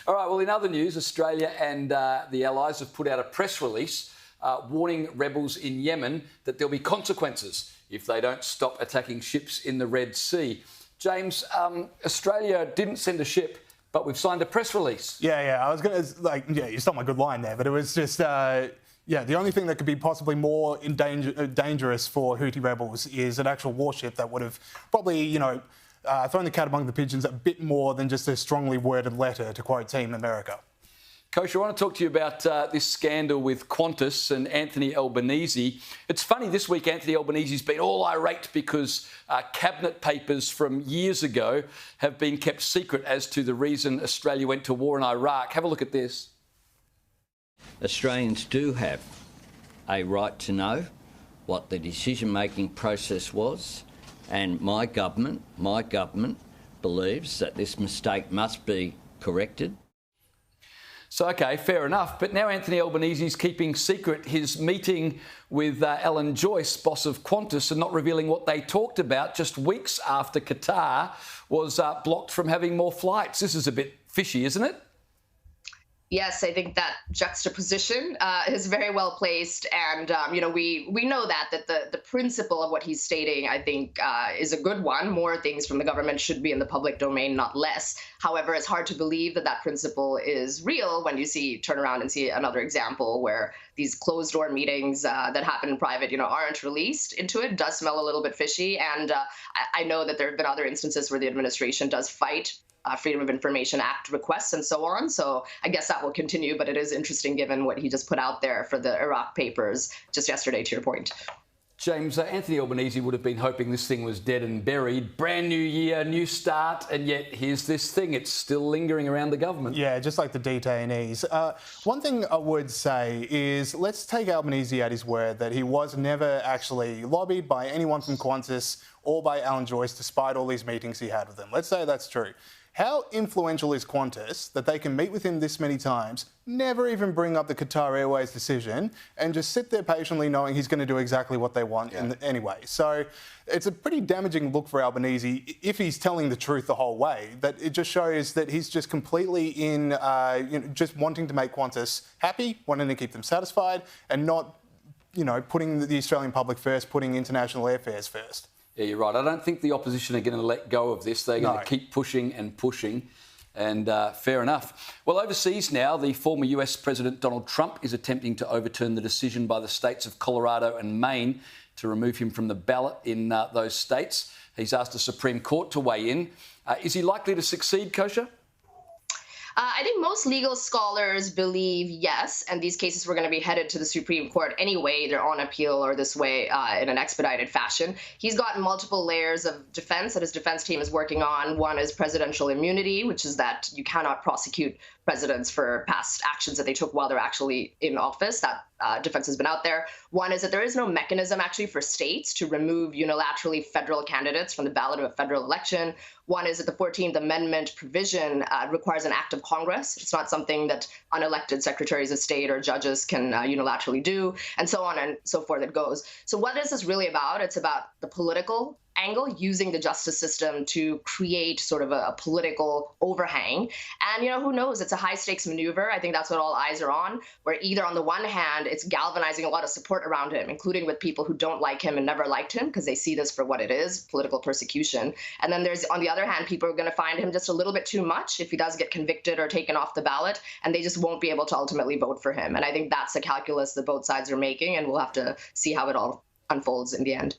All right, well, in other news, Australia and the Allies have put out a press release warning rebels in Yemen that there'll be consequences if they don't stop attacking ships in the Red Sea. James, Australia didn't send a ship, but we've signed a press release. Yeah, I was going to, you stole my good line there, but it was just, the only thing that could be possibly more dangerous for Houthi rebels is an actual warship that would have probably, thrown the cat among the pigeons a bit more than just a strongly worded letter, to quote Team America. Coach, I want to talk to you about this scandal with Qantas and Anthony Albanese. It's funny, this week Anthony Albanese's been all irate because cabinet papers from years ago have been kept secret as to the reason Australia went to war in Iraq. Have a look at this. Australians do have a right to know what the decision-making process was, and my government believes that this mistake must be corrected. So, OK, fair enough. But now Anthony Albanese's keeping secret his meeting with Alan Joyce, boss of Qantas, and not revealing what they talked about just weeks after Qatar was blocked from having more flights. This is a bit fishy, isn't it? Yes, I think that juxtaposition is very well placed, and we know that the principle of what he's stating, I think, is a good one. More things from the government should be in the public domain, not less. However, it's hard to believe that principle is real when you turn around and see another example where these closed-door meetings that happen in private, aren't released into it. It does smell a little bit fishy, and I know that there have been other instances where the administration does fight Freedom of Information Act requests and so on. So I guess that will continue, but it is interesting given what he just put out there for the Iraq papers just yesterday, to your point. James, Anthony Albanese would have been hoping this thing was dead and buried. Brand new year, new start, and yet here's this thing. It's still lingering around the government. Yeah, just like the detainees. One thing I would say is let's take Albanese at his word that he was never actually lobbied by anyone from Qantas or by Alan Joyce, despite all these meetings he had with them. Let's say that's true. How influential is Qantas that they can meet with him this many times, never even bring up the Qatar Airways decision, and just sit there patiently knowing he's going to do exactly what they want anyway? So it's a pretty damaging look for Albanese if he's telling the truth the whole way. That it just shows that he's just completely in, just wanting to make Qantas happy, wanting to keep them satisfied, and not, putting the Australian public first, putting international airfares first. Yeah, you're right. I don't think the opposition are going to let go of this. They're going to keep pushing and pushing, and fair enough. Well, overseas now, the former US President Donald Trump is attempting to overturn the decision by the states of Colorado and Maine to remove him from the ballot in those states. He's asked the Supreme Court to weigh in. Is he likely to succeed, Kosha? I think most legal scholars believe yes, and these cases were going to be headed to the Supreme Court anyway, either on appeal or this way in an expedited fashion. He's gotten multiple layers of defense that his defense team is working on. One is presidential immunity, which is that you cannot prosecute presidents for past actions that they took while they're actually in office. That defense has been out there. One is that there is no mechanism actually for states to remove unilaterally federal candidates from the ballot of a federal election. One is that the 14th Amendment provision requires an act of Congress. It's not something that unelected secretaries of state or judges can unilaterally do, and so on and so forth it goes. So what is this really about? It's about the political angle, using the justice system to create sort of a political overhang. And, who knows? It's a high stakes maneuver. I think that's what all eyes are on, where either on the one hand, it's galvanizing a lot of support around him, including with people who don't like him and never liked him because they see this for what it is, political persecution. And then there's, on the other hand, people are going to find him just a little bit too much if he does get convicted or taken off the ballot, and they just won't be able to ultimately vote for him. And I think that's the calculus that both sides are making, and we'll have to see how it all unfolds in the end.